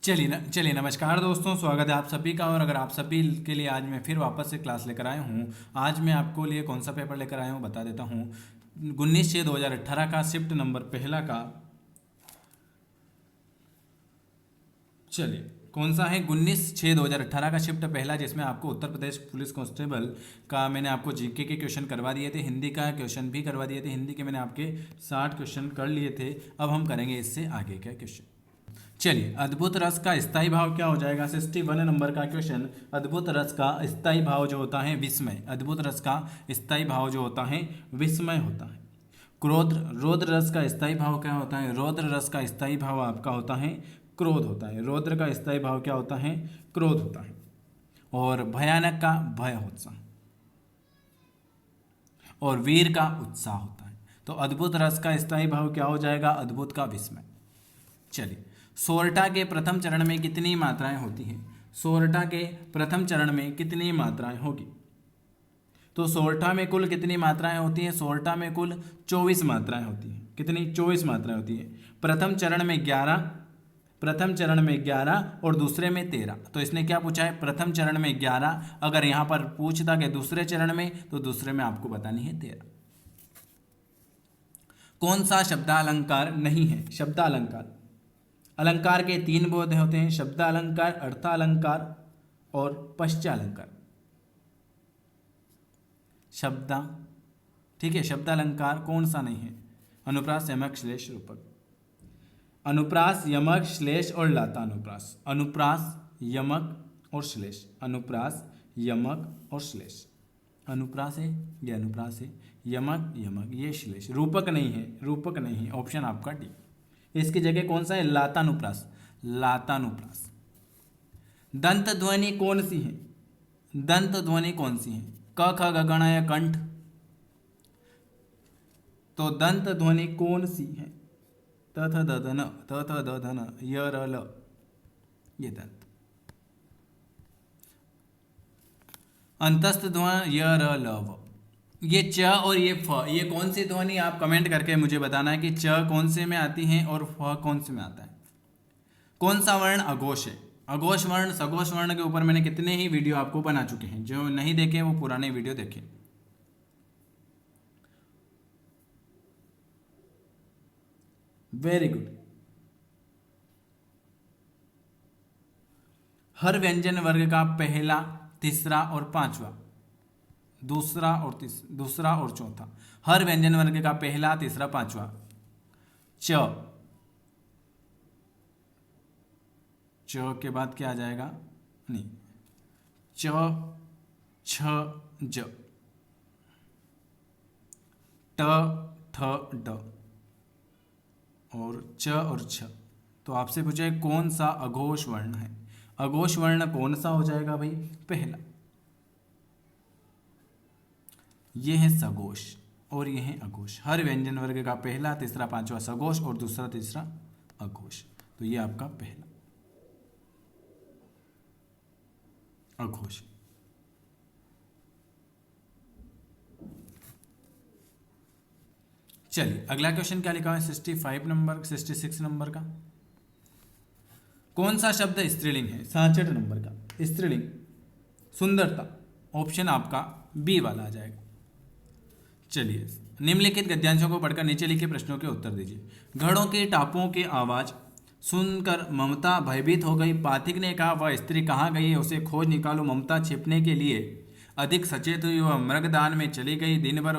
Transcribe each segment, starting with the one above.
चलिए नमस्कार दोस्तों, स्वागत है आप सभी का। और अगर आप सभी के लिए आज मैं फिर वापस से क्लास लेकर आया हूँ। आज मैं आपको लिए कौन सा पेपर लेकर आया हूँ बता देता हूँ। 19/6/2018 का शिफ्ट नंबर पहला का। चलिए कौन सा है 19/6/2018 का शिफ्ट पहला, जिसमें आपको उत्तर प्रदेश पुलिस कांस्टेबल का मैंने आपको जीके के क्वेश्चन करवा दिए थे, हिंदी का क्वेश्चन भी करवा दिए थे। हिंदी के मैंने आपके 60 क्वेश्चन कर लिए थे। अब हम करेंगे इससे आगे का क्वेश्चन। चलिए, अद्भुत रस का स्थायी भाव क्या हो जाएगा। 61 नंबर का क्वेश्चन। अद्भुत रस का स्थायी भाव जो होता है विस्मय। अद्भुत रस का स्थायी भाव जो होता है विस्मय होता है। क्रोध रौद्र रस का स्थायी भाव क्या होता है। रौद्र रस का स्थायी भाव आपका होता है क्रोध होता है। रौद्र का स्थायी भाव क्या होता है, क्रोध होता है। और भयानक का भय होता है। और वीर का उत्साह होता है। तो अद्भुत रस का स्थायी भाव क्या हो जाएगा, अद्भुत का विस्मय। चलिए, सोरठा के प्रथम चरण में कितनी मात्राएं होती हैं। सोरठा के प्रथम चरण में कितनी मात्राएं होगी। तो सोरठा में कुल कितनी मात्राएं होती हैं। सोरठा में कुल 24 मात्राएं होती हैं। कितनी, 24 मात्राएं होती हैं। प्रथम चरण में 11, प्रथम चरण में 11 और दूसरे में 13। तो इसने क्या पूछा है, प्रथम चरण में 11। अगर यहां पर पूछता कि दूसरे चरण में, तो दूसरे में आपको बतानी है 13। कौन सा शब्दालंकार नहीं है। शब्दालंकार, अलंकार के 3 बोध होते हैं, शब्दालंकार, अर्थालंकार और पश्चालंकार। शब्दा, ठीक है, शब्दालंकार कौन सा नहीं है। अनुप्रास, यमक, श्लेष, रूपक। अनुप्रास, यमक, श्लेष और लाता अनुप्रास। अनुप्रास, यमक और श्लेष। अनुप्रास, यमक और श्लेष। अनुप्रास है, ये अनुप्रास है। यमक, यमक, ये श्लेष। रूपक नहीं है, रूपक नहीं है। ऑप्शन आपका डी। इसकी जगह कौन सा है, लातानुप्रास। लातानुप्रास। दंत ध्वनि कौन सी है। दंत ध्वनि कौन सी है। क ख ग घ या कंठ। तो दंत ध्वनि कौन सी है। त थ द ध न, त थ द ध न, य र ल, ये दंत। अंतस्थ ध्वनि य र ल व। ये च और ये फ, ये कौन सी ध्वनि, आप कमेंट करके मुझे बताना है कि च कौन से में आती है और फ कौन से में आता है। कौन सा वर्ण अघोष है। अघोष वर्ण, सघोष वर्ण के ऊपर मैंने कितने ही वीडियो आपको बना चुके हैं। जो नहीं देखे वो पुराने वीडियो देखें। Very good. हर व्यंजन वर्ग का पहला, तीसरा और पांचवा, दूसरा और चौथा। हर व्यंजन वर्ग का पहला, तीसरा, पांचवा। च, च के बाद क्या आ जाएगा, नहीं, च, छ, ज, ट, ठ, ड और च और छ। तो आपसे पूछे कौन सा अघोष वर्ण है। अघोष वर्ण कौन सा हो जाएगा भाई, पहला। ये है सघोष और ये है अघोष। हर व्यंजन वर्ग का पहला, तीसरा, पांचवा सघोष और दूसरा, तीसरा अघोष। तो ये आपका पहला अघोष। चलिए अगला क्वेश्चन क्या लिखा है 65 नंबर, 66 नंबर का। कौन सा शब्द स्त्रीलिंग है। 66 नंबर का स्त्रीलिंग सुंदरता। ऑप्शन आपका बी वाला आ जाएगा। चलिए, निम्नलिखित गद्यांशों को पढ़कर नीचे लिखे प्रश्नों के उत्तर दीजिए। घड़ों के टापों की आवाज सुनकर ममता भयभीत हो गई। पाथिक ने कहा, वह स्त्री कहाँ गई है, उसे खोज निकालो। ममता छिपने के लिए अधिक सचेत हुई। वह मृगदान में चली गई। दिन भर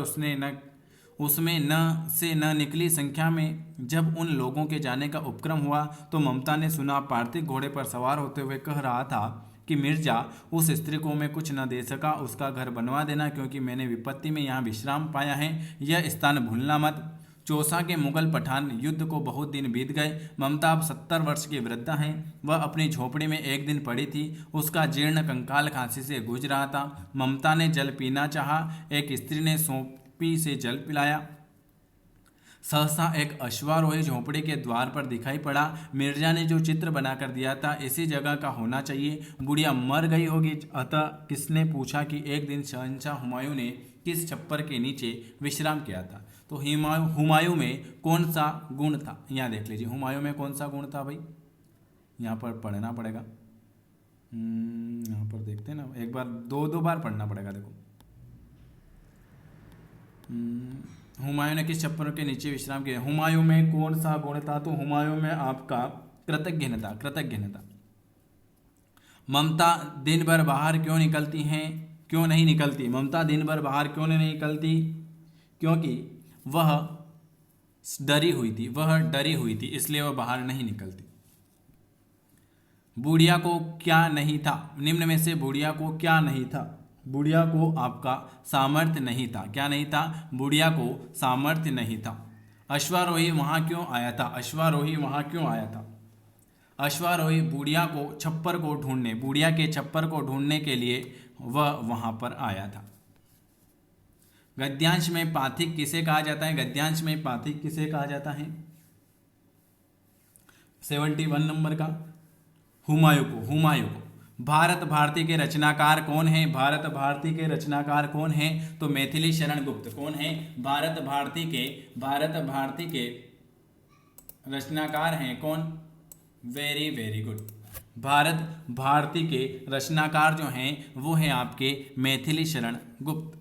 उसमें न से न निकली संख्या में। जब उन लोगों के जाने का उपक्रम हुआ तो ममता ने सुना पार्थिव घोड़े पर सवार होते हुए कह रहा था कि मिर्जा, उस स्त्री को मैं कुछ न दे सका, उसका घर बनवा देना, क्योंकि मैंने विपत्ति में यहाँ विश्राम पाया है। यह स्थान भूलना मत। चौसा के मुगल पठान युद्ध को बहुत दिन बीत गए। ममता अब 70 वर्ष की वृद्धा हैं। वह अपनी झोपड़ी में एक दिन पड़ी थी। उसका जीर्ण कंकाल खांसी से गूंज रहा था। ममता ने जल पीना चाहा। एक स्त्री ने सौंपी से जल पिलाया। सहसा एक अश्वारोही झोंपड़ी के द्वार पर दिखाई पड़ा। मिर्जा ने जो चित्र बनाकर दिया था इसी जगह का होना चाहिए। बुढ़िया मर गई होगी। अतः किसने पूछा कि एक दिन शहंशाह हुमायूं ने किस छप्पर के नीचे विश्राम किया था। तो हुमायूं में कौन सा गुण था, यहाँ देख लीजिए। हुमायूं में कौन सा गुण था भाई, यहाँ पर पढ़ना पड़ेगा। यहाँ पर देखते हैं ना, एक बार दो बार पढ़ना पड़ेगा। देखो, हुमायूं ने किस छप्पर के नीचे विश्राम किया? हुमायूं में कौन सा गुण था? तो हुमायूं में आपका कृतज्ञता। ममता दिन भर बाहर क्यों निकलती हैं, क्यों नहीं निकलती? ममता दिन भर बाहर क्यों नहीं निकलती? क्योंकि वह डरी हुई थी, इसलिए वह बाहर नहीं निकलती। बुढ़िया को क्या नहीं था? निम्न में से बुढ़िया को क्या नहीं था? बुढ़िया को आपका सामर्थ्य नहीं था। क्या नहीं था? बुढ़िया को सामर्थ्य नहीं था। अश्वारोही वहाँ क्यों आया था? अश्वारोही बुढ़िया के छप्पर को ढूंढने के लिए वह वहाँ पर आया था। गद्यांश में पाथिक किसे कहा जाता है? 71 नंबर का हुमायूं को। भारत भारती के रचनाकार कौन है? तो मैथिली शरण गुप्त। कौन है? भारत भारती के रचनाकार हैं कौन? Very good. भारत भारती के रचनाकार जो हैं वो हैं आपके मैथिली शरण गुप्त।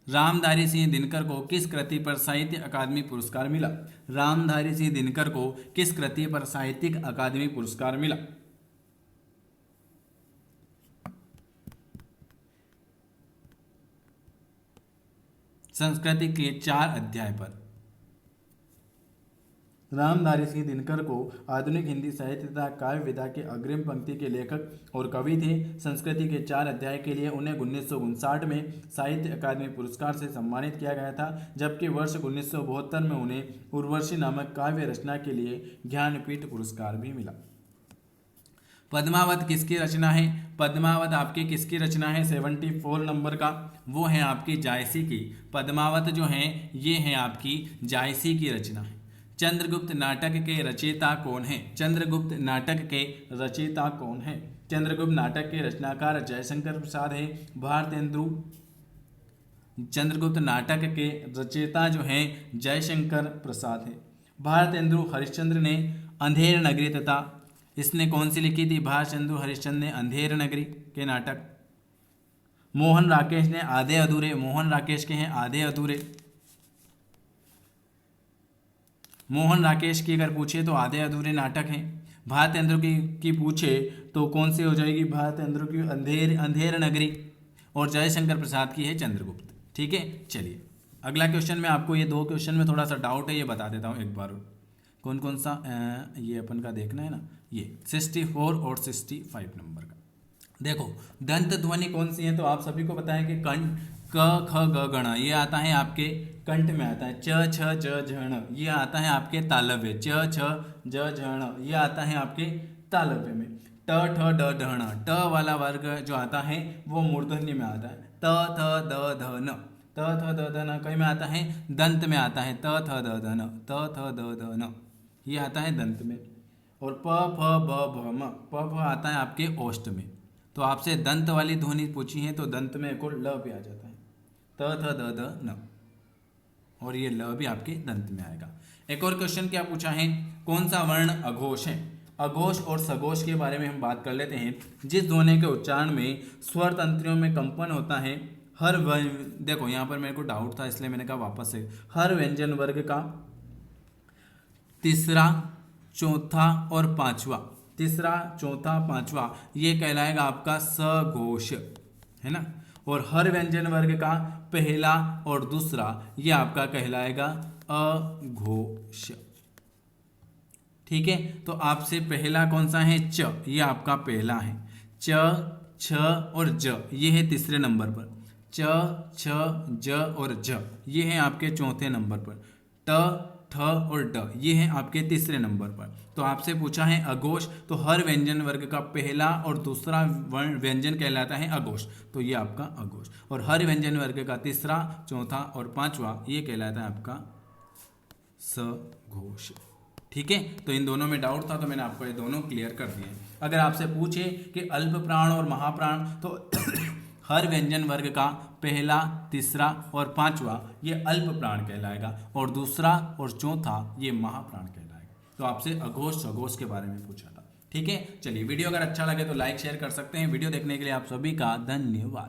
रामधारी सिंह दिनकर को किस कृति पर साहित्य अकादमी पुरस्कार मिला? रामधारी सिंह दिनकर को किस कृति पर साहित्यिक अकादमी पुरस्कार मिला? संस्कृति के 4 अध्याय पर। रामधारी सिंह दिनकर को आधुनिक हिंदी साहित्य तथा काव्य विधा के अग्रिम पंक्ति के लेखक और कवि थे। संस्कृति के 4 अध्याय के लिए उन्हें 1959 में साहित्य अकादमी पुरस्कार से सम्मानित किया गया था, जबकि वर्ष 1972 में उन्हें उर्वशी नामक काव्य रचना के लिए ज्ञानपीठ पुरस्कार भी मिला। पद्मावत किसकी रचना है? पद्मावत आपकी किसकी रचना है? 74 नंबर का, वो है आपकी जायसी की। पद्मावत जो है ये है आपकी जायसी की रचना है। चंद्रगुप्त नाटक के रचयिता कौन है? चंद्रगुप्त नाटक के रचनाकार जयशंकर प्रसाद है। भारतेंदु। चंद्रगुप्त नाटक के रचयिता जो हैं जयशंकर प्रसाद है। भारतेंदु हरिश्चंद्र ने अंधेर नगरी तथा इसने कौन सी लिखी थी? भारतेंदु हरिश्चंद्र ने अंधेर नगरी के नाटक। मोहन राकेश ने आधे अधूरे। मोहन राकेश के हैं आधे अधूरे। मोहन राकेश की अगर पूछे तो आधे अधूरे नाटक हैं। भारतेंदु की पूछे तो कौन सी हो जाएगी? भारतेंदु की अंधेर नगरी। और जयशंकर प्रसाद की है चंद्रगुप्त। ठीक है, चलिए अगला क्वेश्चन में आपको, ये 2 क्वेश्चन में थोड़ा सा डाउट है, ये बता देता हूँ एक बार। कौन सा ये अपन का देखना है ना, ये 64 और 65 नंबर का। देखो दंत ध्वनि कौन सी है? तो आप सभी को पता है कि कंठ, क ख ग गण, ये आता है आपके कंठ में आता है। च छ ज झण, ये आता है आपके तालव्य। च छ ज झण, ये आता है आपके तालव्य में। ट ठ ड ढण, ट वाला वर्ग जो आता है वो मूर्धन्य में आता है। त थ द ध न, त थ द ध न कहीं में आता है? दंत में आता है। त थ द ध न, त थ द ध न, ये आता है दंत में। और प फ ब भ म, प फ आता है आपके ओष्ठ में। तो आपसे दंत वाली ध्वनि पूछी है तो दंत में एक और ल भी आ जाता है। त थ द ध न, और ये ल भी आपके दंत में आएगा। एक और क्वेश्चन क्या पूछा है? कौन सा वर्ण अघोष है? अघोष और सघोष के बारे में हम बात कर लेते हैं। जिस ध्वनि के उच्चारण में स्वर तंत्रियों में कंपन होता है, देखो यहाँ पर मेरे को डाउट था इसलिए मैंने कहा वापस से। हर व्यंजन वर्ग का तीसरा, चौथा और पांचवा ये कहलाएगा आपका सघोष, है ना। और हर व्यंजन वर्ग का पहला और दूसरा ये आपका कहलाएगा अघोष। ठीक है, तो आपसे पहला कौन सा है? च, ये आपका पहला है। च, छ और ज ये है तीसरे नंबर पर। च, छ, ज और ज ये है आपके चौथे नंबर पर। ट, ठ और ड ये है आपके तीसरे नंबर पर। तो आपसे पूछा है अघोष, तो हर व्यंजन वर्ग का पहला और दूसरा व्यंजन कहलाता है अघोष, तो ये आपका अघोष। और हर व्यंजन वर्ग का तीसरा, चौथा और पांचवा ये कहलाता है आपका सघोष। ठीक है, तो इन दोनों में डाउट था तो मैंने आपको ये दोनों क्लियर कर दिए। अगर आपसे पूछे कि अल्प प्राण और महाप्राण, तो हर व्यंजन वर्ग का पहला, तीसरा और पांचवा ये अल्प प्राण कहलाएगा, और दूसरा और चौथा ये महाप्राण कहलाएगा। तो आपसे अघोष सघोष के बारे में पूछा था। ठीक है, चलिए वीडियो अगर अच्छा लगे तो लाइक शेयर कर सकते हैं। वीडियो देखने के लिए आप सभी का धन्यवाद।